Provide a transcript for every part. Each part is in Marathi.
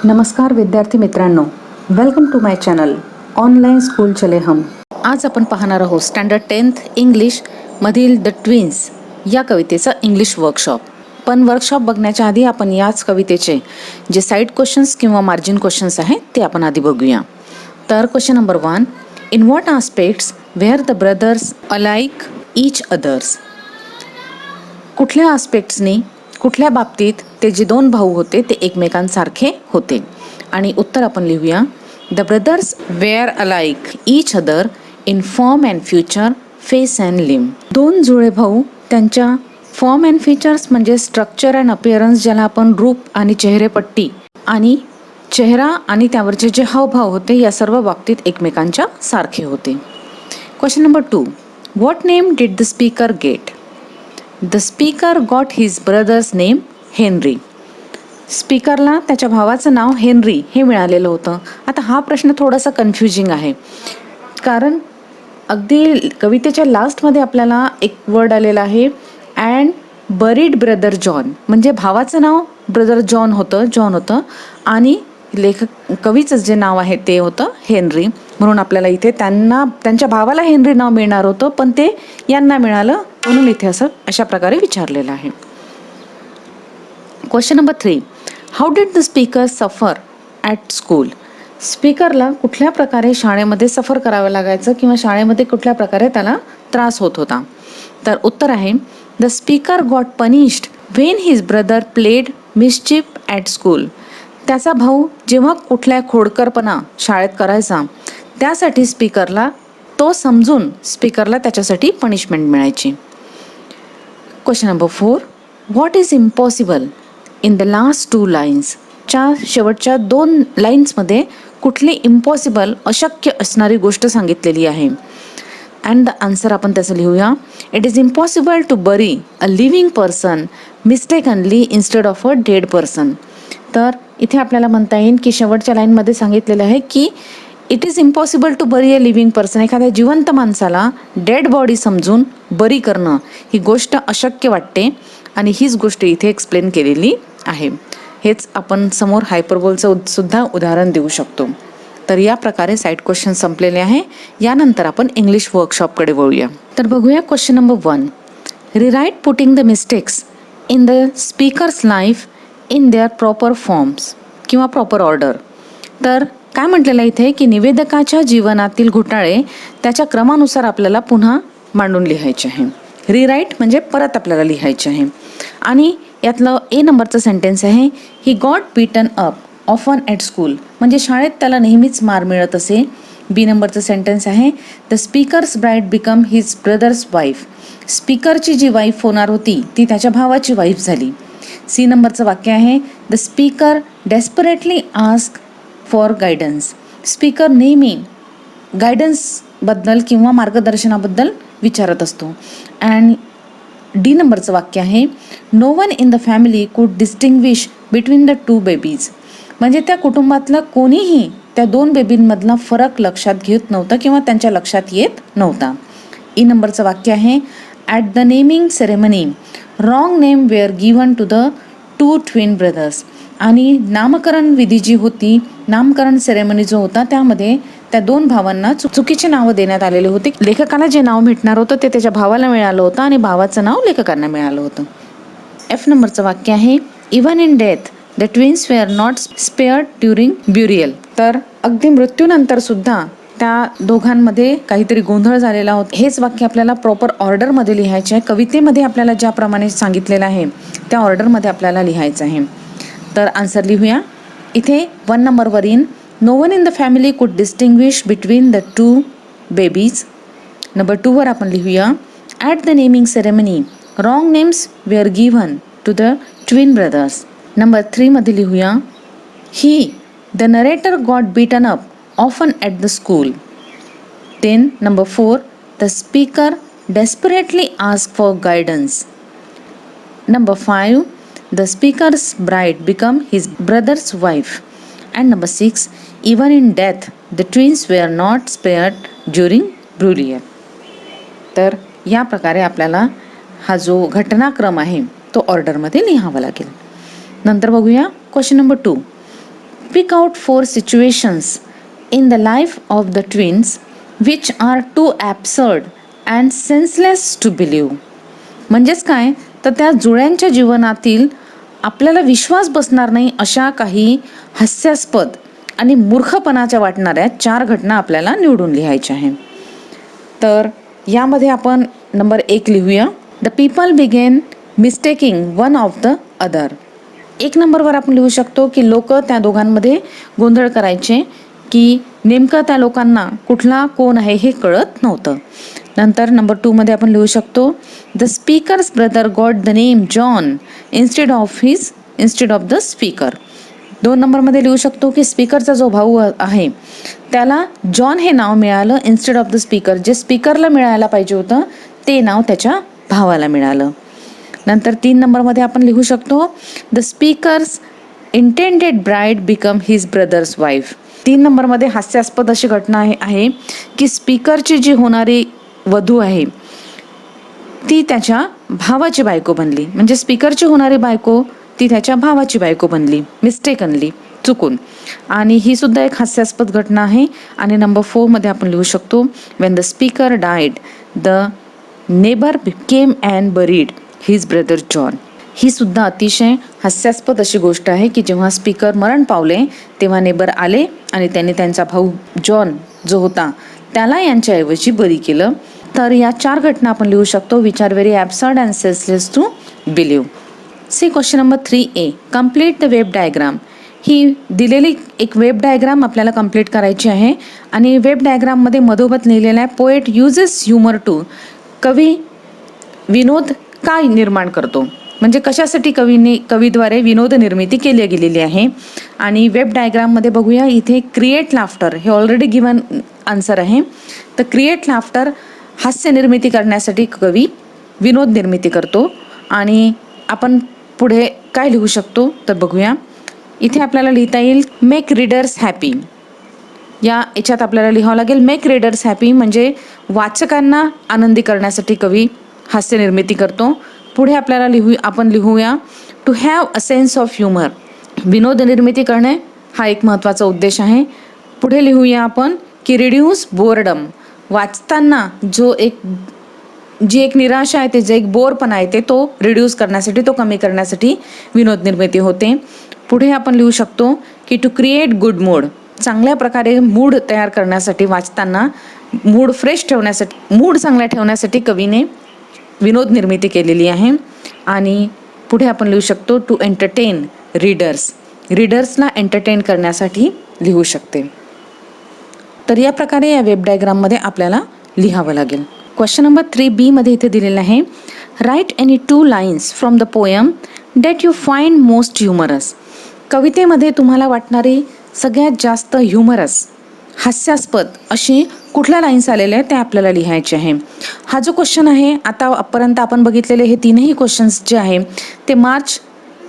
नमस्कार विद्यार्थी मित्रांनो, welcome to my channel online school चले हम. आज आपण पाहणार आहोत स्टँडर्ड 10th इंग्लिश मधील द ट्विन्स या कवितेचा इंग्लिश वर्कशॉप. पण वर्कशॉप बघण्याच्या आधी आपण याच कवितेचे जे साईड क्वेश्चन्स किंवा मार्जिन क्वेश्चन्स आहेत ते आपण आधी बघूया. तर question number 1, in what aspects were the brothers alike each others. कुठल्या आस्पेक्ट्सनी, कुठल्या बाबतीत ते जे दोन भाऊ होते ते एकमेकांसारखे होते. आणि उत्तर आपण लिहूया. The brothers were alike each other in form and feature, face and limb. दोन जुळे भाऊ त्यांच्या फॉर्म अँड फीचर्स म्हणजे स्ट्रक्चर अँड अपिअरन्स, ज्याला आपण रूप आणि चेहरेपट्टी आणि चेहरा आणि त्यावरचे जे हावभाव होते या सर्व बाबतीत एकमेकांच्या सारखे होते. Question number 2, what name did the speaker get. The speaker got his brother's name Henry. स्पीकरला त्याच्या भावाचं नाव हेनरी हे मिळालेलं होतं. आता हा प्रश्न थोडासा कन्फ्युजिंग आहे, कारण अगदी कवितेच्या लास्टमध्ये आपल्याला एक वर्ड आलेला आहे अँड बरीड ब्रदर जॉन, म्हणजे भावाचं नाव ब्रदर जॉन होतं आणि कवीचं जे नाव आहे ते होतं हेनरी. म्हणून आपल्याला इथे त्यांच्या भावाला हेनरी नाव मिळणार होतं, पण ते यांना मिळालं, म्हणून इथे अशा प्रकारे विचारलेलं आहे. Question number 3, how did the speaker सफर ॲट स्कूल. स्पीकरला कुठल्या प्रकारे शाळेमध्ये सफर करावं लागायचं किंवा शाळेमध्ये कुठल्या प्रकारे त्याला त्रास होत होता. तर उत्तर आहे the speaker got punished when his brother played mischief at school. त्याचा भाऊ जेव्हा कुठल्या खोडकरपणा शाळेत करायचा त्यासाठी स्पीकरला तो समजून स्पीकरला त्याच्यासाठी पनिशमेंट मिळायची. Question number 4, what is impossible in the last 2 lines. च्या शेवटच्या 2 लाईन्समध्ये कुठली इम्पॉसिबल अशक्य असणारी गोष्ट सांगितलेली आहे. अँड द आन्सर आपण त्याचं लिहूया. It is impossible to bury a living person mistakenly instead of a dead person. तर इथे आपल्याला म्हणता येईल की शेवटच्या लाईनमध्ये सांगितलेलं आहे की it is impossible to bury a living person, एखाद्या जिवंत माणसाला डेड बॉडी समजून बरी करणं ही गोष्ट अशक्य वाटते आणि हीच गोष्ट इथे एक्सप्लेन केलेली आहे. हेच आपण समोर हायपरबोलचं सुद्धा उदाहरण देऊ शकतो. तर या प्रकारे साईड क्वेश्चन संपलेले आहे. यानंतर आपण इंग्लिश वर्कशॉपकडे वळूया. तर बघूया question number 1, rewrite putting the mistakes in the speakers life in their proper forms किंवा प्रॉपर ऑर्डर. तर काय म्हटलेलं इथे की निवेदकाच्या जीवनातील घोटाळे त्याच्या क्रमानुसार आपल्याला पुन्हा मांडून लिहायचे आहे. रिराईट म्हणजे परत आपल्याला लिहायचे आहे. आणि यातलं ए नंबरचं सेंटेन्स आहे he got beaten up often at school, म्हणजे शाळेत त्याला नेहमीच मार मिळत असे. बी नंबरचं सेंटेन्स आहे the speaker's bride become his brother's wife. स्पीकरची जी वाईफ होणार होती ती त्याच्या भावाची वाईफ झाली. सी नंबरचं वाक्य आहे the speaker desperately ask for guidance. Speaker नेहमी गायडन्सबद्दल किंवा मार्गदर्शनाबद्दल विचारत असतो. अँड डी नंबरचं वाक्य आहे no one in the family could distinguish between the 2 babies. म्हणजे त्या कुटुंबातलं कोणीही त्या 2 बेबींमधला फरक लक्षात घेत नव्हतं किंवा त्यांच्या लक्षात येत नव्हता. ई नंबरचं वाक्य आहे at the naming ceremony wrong name were given to the 2 twin brothers. आणि नामकरण विधी जी होती, नामकरण सेरेमनी जो होता त्यामध्ये त्या 2 भावांना चुकीचे नावं देण्यात आलेले होते. लेखकाला जे नाव भेटणार होतं ते त्याच्या भावाला मिळालं होतं आणि भावाचं नाव लेखकांना मिळालं होतं. एफ नंबरचं वाक्य आहे even in death the twins were not spared during burial. तर अगदी मृत्यूनंतर सुद्धा त्या दोघांमध्ये काहीतरी गोंधळ झालेला होता. हेच वाक्य आपल्याला प्रॉपर ऑर्डरमध्ये लिहायचे आहे. कवितेमध्ये आपल्याला ज्याप्रमाणे सांगितलेलं आहे त्या ऑर्डरमध्ये आपल्याला लिहायचं आहे. तर आन्सर लिहूया. इथे 1 नंबरवर in no one in the family could distinguish between the 2 babies. Number 2 वर आपण लिहूया at the naming ceremony wrong names were given to the twin brothers. Number 3 मध्ये लिहूया he the narrator got beaten up often at the school. Then number 4 the speaker desperately ask for guidance. Number 5 the speaker's bride become his brother's wife. And number 6 even in death the twins were not spared during burial. तर या प्रकारे आपल्याला हा जो घटनाक्रम आहे तो ऑर्डरमध्ये लिहावा लागेल. नंतर बघूया question number 2, pick out 4 situations in the life of the twins which are too absurd and senseless to believe. म्हणजेच काय, तर त्या जुळ्यांच्या जीवनातील आपल्याला विश्वास बसणार नाही अशा काही हास्यास्पद आणि मूर्खपणाच्या वाटणाऱ्या 4 घटना आपल्याला निवडून लिहायच्या आहे. तर यामध्ये आपण नंबर 1 लिहूया. The people begin mistaking one of the other. 1 नंबरवर आपण लिहू शकतो की लोक त्या दोघांमध्ये गोंधळ करायचे की नेमकं त्या लोकांना कुठला कोण आहे हे कळत नव्हतं. नंतर नंबर 2 मध्ये आपण लिहू शकतो the speakers brother got the name John instead of the speaker. 2 नंबरमध्ये लिहू शकतो की स्पीकरचा जो भाऊ आहे त्याला जॉन हे नाव मिळालं इन्स्टेड ऑफ द स्पीकर. जे स्पीकरला मिळायला पाहिजे होतं ते नाव त्याच्या भावाला मिळालं. नंतर 3 नंबरमध्ये आपण लिहू शकतो the speakers intended bride become his brother's wife. 3 नंबरमध्ये हास्यास्पद अशी घटना आहे की स्पीकरची जी होणारी वधू आहे ती त्याच्या भावाची बायको बनली. म्हणजे स्पीकरची होणारी बायको ती त्याच्या भावाची बायको बनली मिस्टेकनली, चुकून. आणि ही सुद्धा एक हास्यास्पद घटना आहे. आणि नंबर 4 मध्ये आपण लिहू शकतो when the speaker died the neighbour came and buried his brother John. ही सुद्धा अतिशय हास्यास्पद अशी गोष्ट आहे की जेव्हा स्पीकर मरण पावले तेव्हा नेबर आले आणि त्यांनी त्यांचा भाऊ जॉन जो होता त्याला यांच्याऐवजी बरी केलं. तर या 4 घटना आपण लिहू शकतो which are very absurd and senseless to believe. C question number 3A. Complete the web diagram. ही दिलेली एक वेब डायग्राम आपल्याला कंप्लीट करायची आहे आणि वेब डायग्राममध्ये मधोमध लिहिलेला आहे पोएट युजेस ह्युमर टू. कवी विनोद काय निर्माण करतो, म्हणजे कशासाठी कवीद्वारे विनोद निर्मिती केली गेलेली आहे. आणि वेब डायग्राममध्ये बघूया इथे क्रिएट लाफ्टर हे ऑलरेडी गिवन आन्सर आहे. तर क्रिएट लाफ्टर हास्य निर्मिती करण्यासाठी कवी विनोद निर्मिती करतो. आणि आपण पुढे काय लिहू शकतो तर बघूया. इथे आपल्याला लिहिता येईल मेक रीडर्स हॅपी. याच्यात आपल्याला लिहावं लागेल मेक रीडर्स हॅपी म्हणजे वाचकांना आनंदी करण्यासाठी कवी हास्य निर्मिती करतो. पुढे आपल्याला आपण लिहूया to have a sense of humour. विनोद निर्मिती करणे हा एक महत्त्वाचा उद्देश आहे. पुढे लिहूया आपण की रिड्यूस बोर्डम. वाचताना जी एक निराशा आहे ते जे एक बोरपणा आहे ते तो रिड्यूस करण्यासाठी, तो कमी करण्यासाठी विनोद निर्मिती होते. पुढे आपण लिहू शकतो की टू क्रिएट गुड मूड. चांगल्या प्रकारे मूड तयार करण्यासाठी, वाचताना मूड फ्रेश ठेवण्यासाठी, मूड चांगला ठेवण्यासाठी कवीने विनोद निर्मिती केलेली आहे. आणि पुढे आपण लिहू शकतो टू एंटरटेन रीडर्स. रीडर्सला एंटरटेन करण्यासाठी लिहू शकते. तर या प्रकारे या वेब डायग्राममध्ये आपल्याला लिहावं लागेल. क्वेश्चन नंबर 3B मध्ये इथे दिलेलं आहे write any 2 lines from the poem that you find most humorous. कवितेमध्ये तुम्हाला वाटणारी सगळ्यात जास्त ह्युमरस, हास्यास्पद अशी कुठल्या लाईन्स आलेल्या आहेत ते आपल्याला लिहायचे आहे. हा जो क्वेश्चन आहे आतापर्यंत आपण बघितलेले हे 3ही क्वेश्चन्स जे आहे ते मार्च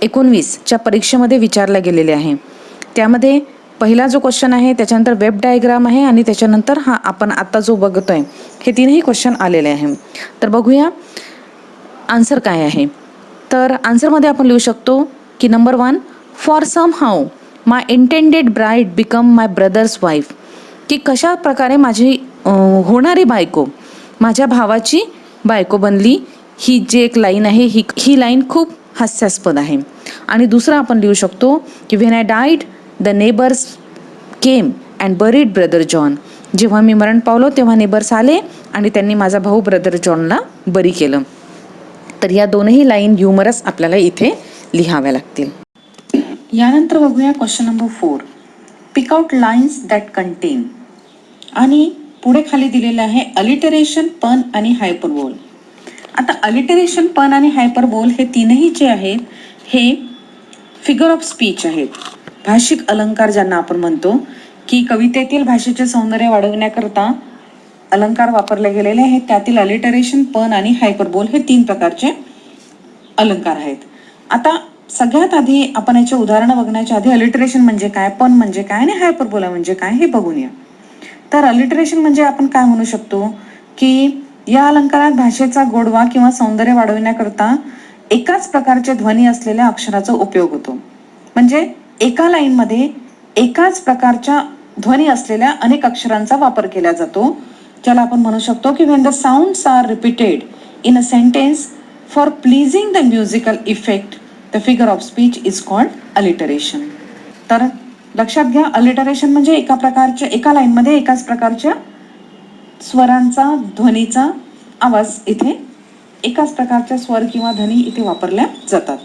19च्या परीक्षेमध्ये विचारले गेलेले आहे. त्यामध्ये पहिला जो क्वेश्चन आहे त्याच्यानंतर वेब डायग्राम आहे आणि त्याच्यानंतर हा आपण आता जो बघतोय हे 3ही क्वेश्चन आलेले आहे. तर बघूया आन्सर काय आहे. तर आन्सरमध्ये आपण लिहू शकतो की number 1 for somehow my intended bride become my brother's wife. की कशा प्रकारे माझी होणारी बायको माझ्या भावाची बायको बनली. ही जी एक लाईन आहे ही लाईन खूप हास्यास्पद आहे. आणि दुसरं आपण लिहू शकतो की when I died the neighbours came and buried brother John. जेव्हा मी मरण पावलो तेव्हा नेबर्स आले आणि त्यांनी माझा भाऊ ब्रदर जॉनला बरी केलं. तर या 2ही लाईन ह्युमरस आपल्याला इथे लिहाव्या लागतील. यानंतर बघूया question number 4. Pick out lines that contain. आणि पुढे खाली दिलेलं आहे अलिटरेशन, पण आणि हायपरबोल. आता अलिटरेशन, पण आणि हायपरबोल हे 3ही जे आहेत हे फिगर ऑफ स्पीच आहेत. भाषिक अलंकार ज्यांना आपण म्हणतो की कवितेतील भाषेचे सौंदर्य वाढवण्याकरता अलंकार वापरले गेलेले आहेत. त्यातील अलिटरेशन, पण आणि हायपरबोल हे 3 प्रकारचे अलंकार आहेत. आता सगळ्यात आधी आपण याचे उदाहरणं बघण्याच्या आधी अलिटरेशन म्हणजे काय, पण म्हणजे काय आणि हायपरबोला म्हणजे काय हे बघून या. तर अलिटरेशन म्हणजे आपण काय म्हणू शकतो की या अलंकारात भाषेचा गोडवा किंवा सौंदर्य वाढवण्याकरता एकाच प्रकारचे ध्वनी असलेल्या अक्षराचा उपयोग होतो. म्हणजे एका लाईनमध्ये एकाच प्रकारच्या ध्वनी असलेल्या अनेक अक्षरांचा वापर केला जातो, ज्याला आपण म्हणू शकतो की when the sounds are repeated in a sentence for pleasing the musical effect, the figure of speech is called alliteration. तर लक्षात घ्या, अलिटरेशन म्हणजे एका लाईनमध्ये एकाच प्रकारच्या स्वरांचा, ध्वनीचा आवाज इथे एकाच प्रकारच्या स्वर किंवा ध्वनी इथे वापरल्या जातात.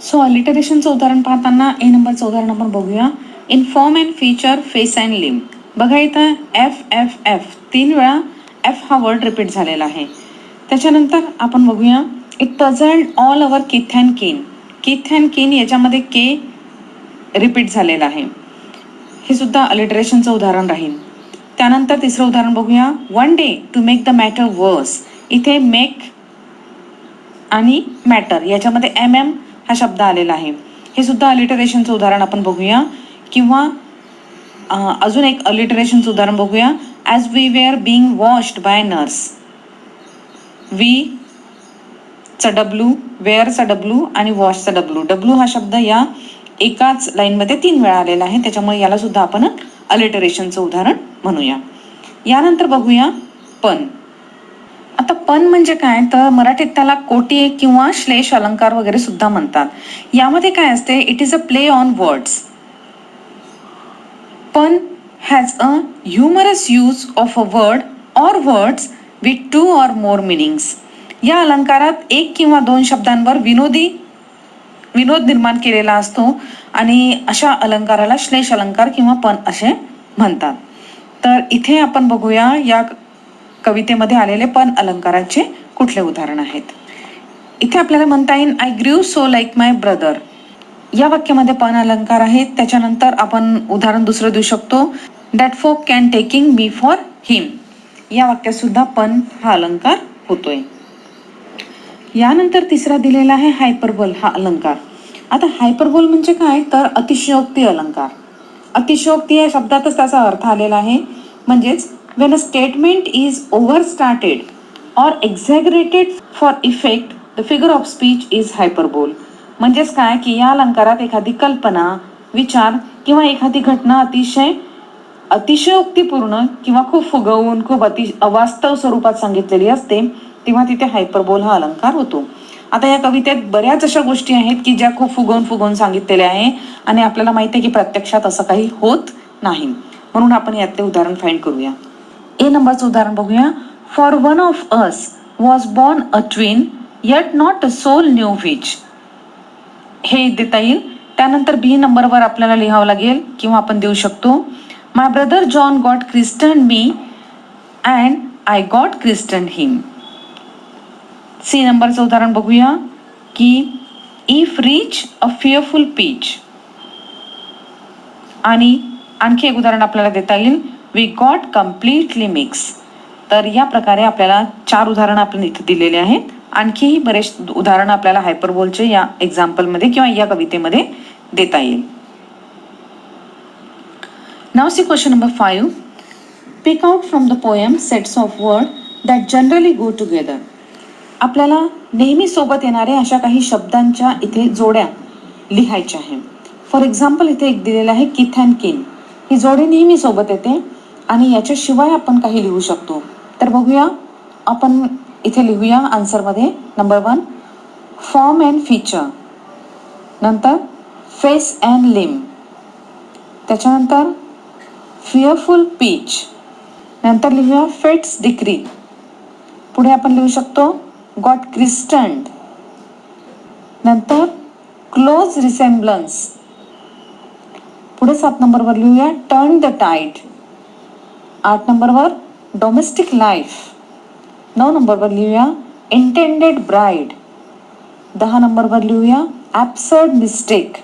सो अलिटरेशनचं उदाहरण पाहताना ए नंबरचं उदाहरण आपण बघूया. In form and feature, face and लिम. बघा इथं एफ एफ एफ 3 वेळा एफ हा वर्ड रिपीट झालेला आहे. त्याच्यानंतर आपण बघूया इट पझल्ड ऑल अवर किथ अँड किन. किथ अँड किन याच्यामध्ये के रिपीट झालेला आहे. हे सुद्धा अलिटरेशनचं उदाहरण राहील. त्यानंतर तिसरं उदाहरण बघूया. One day to make the matter worse. इथे मेक आणि मॅटर याच्यामध्ये एम एम हा शब्द आलेला आहे. हे सुद्धा अलिटरेशनचं उदाहरण आपण बघूया. किंवा अजून एक अलिटरेशनचं उदाहरण बघूया. As we were being washed by nurse. We चा डब्ल्यू, वेअरचा डब्ल्यू आणि वॉशचा डब्ल्यू. डब्ल्यू हा शब्द या एकाच लाईनमध्ये 3 वेळा आलेला आहे, त्याच्यामुळे याला सुद्धा आपण अलिटरेशनचं उदाहरण म्हणूया. यानंतर बघूया पण. आता पण म्हणजे काय, तर मराठीत त्याला कोटी किंवा श्लेष अलंकार वगैरे सुद्धा म्हणतात. यामध्ये काय असते, it is a play on words. Pun has a humorous use of a word or words with 2 or more meanings. या अलंकारात 1 किंवा 2 शब्दांवर विनोद निर्माण केलेला असतो आणि अशा अलंकाराला श्लेष अलंकार किंवा पण असे म्हणतात. तर इथे आपण बघूया या कवितेमध्ये आलेले पण अलंकाराचे कुठले उदाहरण आहेत. इथे आपल्याला म्हणता येईल आय ग्रीव सो लाईक माय ब्रदर. या वाक्यामध्ये पण अलंकार आहेत. त्याच्यानंतर आपण उदाहरण दुसरं देऊ शकतो. That folk can taking me for him. या वाक्यात सुद्धा पण हा अलंकार होतोय. यानंतर तिसरा दिलेला आहे हायपरबोल हा अलंकार. आता हायपरबोल म्हणजे काय, तर अतिशयोक्ती अलंकार. अतिशयोक्ती या शब्दातच त्याचा अर्थ आलेला आहे. म्हणजेच when a statement is overstated or exaggerated for effect, the figure of speech is hyperbole. म्हणजेच काय की या अलंकारात एखादी कल्पना, विचार किंवा एखादी घटना अतिशयोक्तीपूर्ण किंवा खूप फुगवून, खूप अवास्तव स्वरूपात सांगितलेली असते, तेव्हा तिथे हायपरबोल हा अलंकार होतो. आता या कवितेत बऱ्याच अशा गोष्टी आहेत की ज्या खूप फुगवून सांगितलेल्या आहे आणि आपल्याला माहिती आहे की प्रत्यक्षात असं काही होत नाही. म्हणून आपण यातले उदाहरण फाइंड करूया. ए नंबरचं उदाहरण बघूया. For one of us was born a twin yet not a soul knew which. हे देता येईल. त्यानंतर बी नंबरवर आपल्याला लिहावं लागेल किंवा आपण देऊ शकतो. My brother John got christened me and I got christened him. C नंबरचं उदाहरण बघूया की if reach a fearful pitch. आणि आणखी एक उदाहरण आपल्याला देता येईल. We got completely mixed. तर या प्रकारे आपल्याला 4 उदाहरणं आपण इथे दिलेले आहेत. आणखीही बरेच उदाहरणं आपल्याला हायपरबोलचे या एक्झाम्पलमध्ये किंवा या कवितेमध्ये देता येईल. नाव C question number 5. Pick out from the poem sets of word that generally go together. आपल्याला नेहमी सोबत येणारे अशा काही शब्दांच्या इथे जोड्या लिहायच्या आहे. फॉर एक्झाम्पल इथे एक दिलेलं आहे किथ अँड किन. ही जोडी नेहमी सोबत येते आणि याच्याशिवाय आपण काही लिहू शकतो. तर बघूया, आपण इथे लिहूया आन्सरमध्ये. नंबर 1 फॉर्म अँड फीचर, नंतर फेस अँड लिम, त्याच्यानंतर फिअरफुल पीच, नंतर लिहूया फेट्स डिक्री. पुढे आपण लिहू शकतो गॉट क्रिस्टन्ड, नंतर क्लोज रिसेम्बलन्स. पुढे 7 नंबरवर लिहूया टर्न द टाइड. 8 नंबरवर डोमेस्टिक लाईफ. 9 नंबरवर लिहूया इंटेंडेड ब्राईड. 10 नंबरवर लिहूया ॲब्सर्ड मिस्टेक.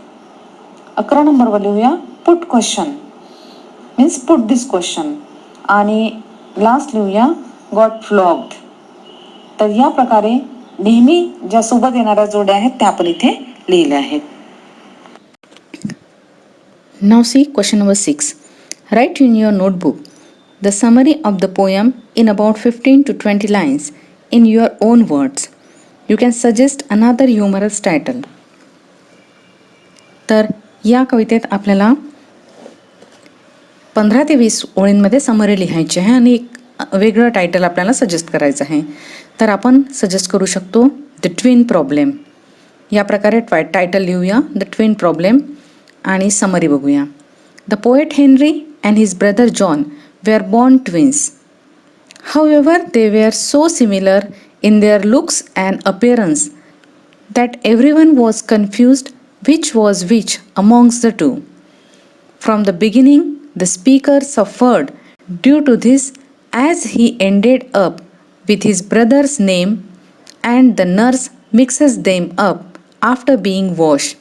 11 नंबरवर लिहूया पुट क्वेश्चन मीन्स पुट दिस क्वेश्चन. आणि लास्ट लिहूया गॉट फ्लॉग्ड. तर या प्रकारे नेहमी ज्या सोबत येणाऱ्या जोड्या आहेत त्या आपण इथे लिहिल्या आहेत. Now see question number 6. Write in your notebook the summary of the poem in about 15 to 20 lines in your own words. You can suggest another humorous title. तर या कवितेत आपल्याला 15 ते 20 ओळींमध्ये समरी लिहायची आहे आणि एक वेगळं टायटल आपल्याला सजेस्ट करायचं आहे. तर आपण सजेस्ट करू शकतो द ट्विन प्रॉब्लेम. या प्रकारे टायटल लिहूया, द ट्विन प्रॉब्लेम, आणि समरी बघूया. The poet Henry and his brother John were born twins. However, they were so similar in their looks and appearance that everyone was confused which was which amongst the two. From the beginning, the speaker suffered due to this, as he ended up with his brother's name and the nurse mixes them up after being washed.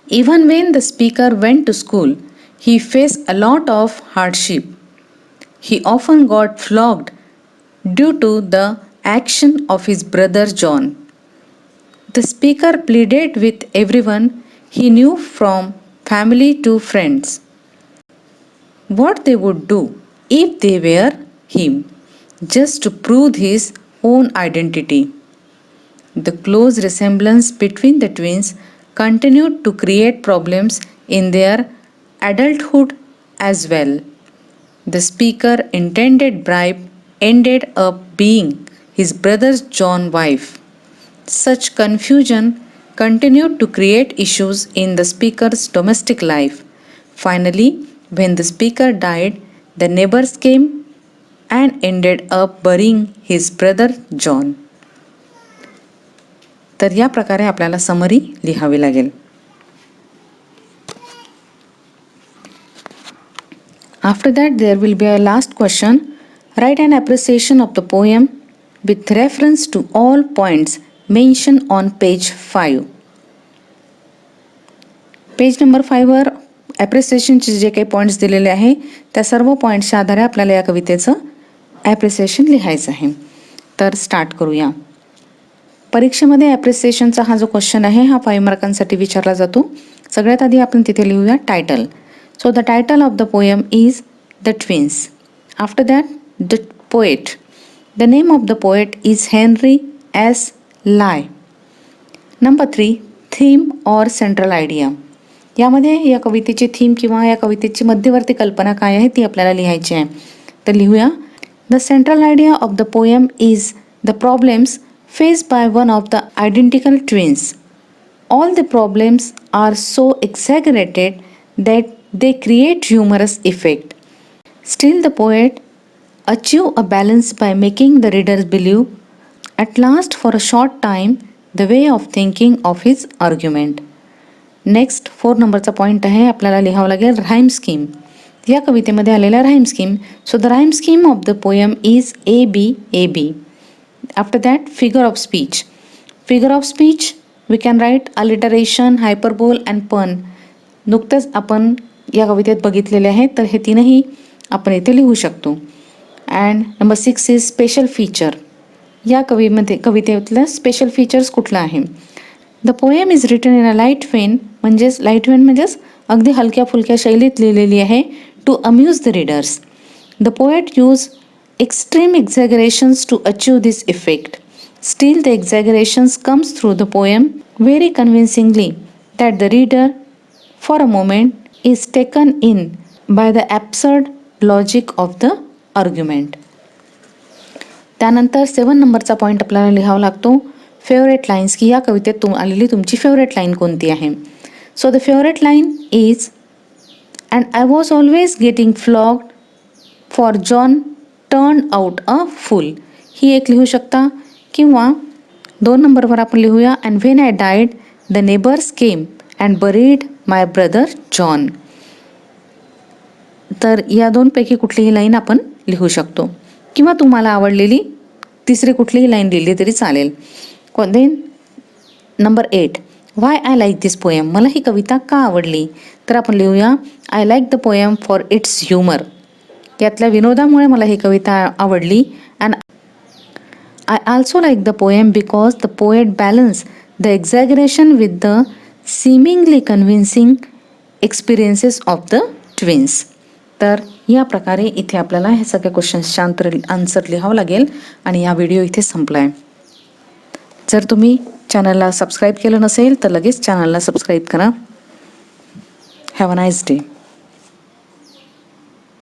Even when the speaker went to school, he faced a lot of hardship. He often got flogged due to the action of his brother John. The speaker pleaded with everyone he knew, from family to friends, what they would do if they were him, just to prove his own identity. The close resemblance between the twins continued to create problems in their adulthood as well. The speaker intended bribe ended up being his brother John's wife. Such confusion continued to create issues in the speaker's domestic life. Finally, when the speaker died, the neighbors came and ended up burying his brother John. तर या प्रकारे आपल्याला समरी लिहावी लागेल. After that, there will be a last question. Write an appreciation of the poem with reference to all points mentioned on page 5. Page number 5 वर ॲप्रिसिएशनचे जे काही पॉईंट्स दिलेले आहे त्या सर्व पॉईंट्सच्या आधारे आपल्याला या कवितेचं ॲप्रिसिएशन लिहायचं आहे. तर स्टार्ट करूया. परीक्षेमध्ये ॲप्रिसिएशनचा हा जो क्वेश्चन आहे हा 5 मार्कांसाठी विचारला जातो. सगळ्यात आधी आपण तिथे लिहूया title. So the title of the poem is The Twins. After that, the poet. The name of the poet is Henry S. Lie. Number 3, theme or central idea. यामध्ये या कवितेची थीम किंवा या कवितेची मध्यवर्ती कल्पना काय आहे ती आपल्याला लिहायची आहे. तर लिहूया. The central idea of the poem is the problems faced by one of the identical twins. All the problems are so exaggerated that they create humorous effect. Still, the poet achieve a balance by making the readers believe, at last for a short time, the way of thinking of his argument. Next 4 नंबरचा पॉईंट आहे, आपल्याला लिहावं लागेल राईम स्कीम. या कवितेमध्ये आलेला rhyme scheme. So the rhyme scheme of the poem is ABAB. After that figure of speech. Figure of speech we can write alliteration, hyperbole and pun. नुकतंच आपण या कवितेत बघितलेले आहेत, तर हे तीनही आपण इथे लिहू शकतो. And number 6 is special feature. या कवितेतलं स्पेशल फीचर्स कुठलं आहे. The poem is written in a light vein, म्हणजेच लाईट वेन म्हणजेच अगदी हलक्या फुलक्या शैलीत लिहिलेली आहे. To amuse the readers. The poet use extreme exaggerations to achieve this effect. Still the exaggerations comes through the poem very convincingly that the reader for a moment is taken in by the absurd logic of the argument. त्यानंतर 7 नंबरचा पॉईंट आपल्याला लिहावा लागतो फेवरेट लाईन्स, की या कवितेत आलेली तुमची फेवरेट लाईन कोणती आहे. So the favourite line is and I was always getting flogged for John turn out a fool. ही एक लिहू शकता. किंवा 2 नंबरवर आपण लिहूया and when I died the neighbours came and buried my brother John. तर या दोनपैकी कुठलीही लाईन आपण लिहू शकतो, किंवा तुम्हाला आवडलेली तिसरी कुठलीही लाईन लिहिली तरी चालेल. Then number 8, why I like this poem. मला ही कविता का आवडली. तर आपण लिहूया I like the poem for its humour. यातल्या विनोदामुळे मला ही कविता आवडली. And I also like the poem because the poet balance the exaggeration with the seemingly convincing experiences of the twins. तर या प्रकारे इथे आपल्याला हे सगळे क्वेश्चन्सचे आन्सर लिहावं लागेल आणि हा व्हिडिओ इथे संपला आहे. जर तुम्ही चॅनलला सबस्क्राईब केलं नसेल तर लगेच चॅनलला सबस्क्राईब करा. Have a nice day.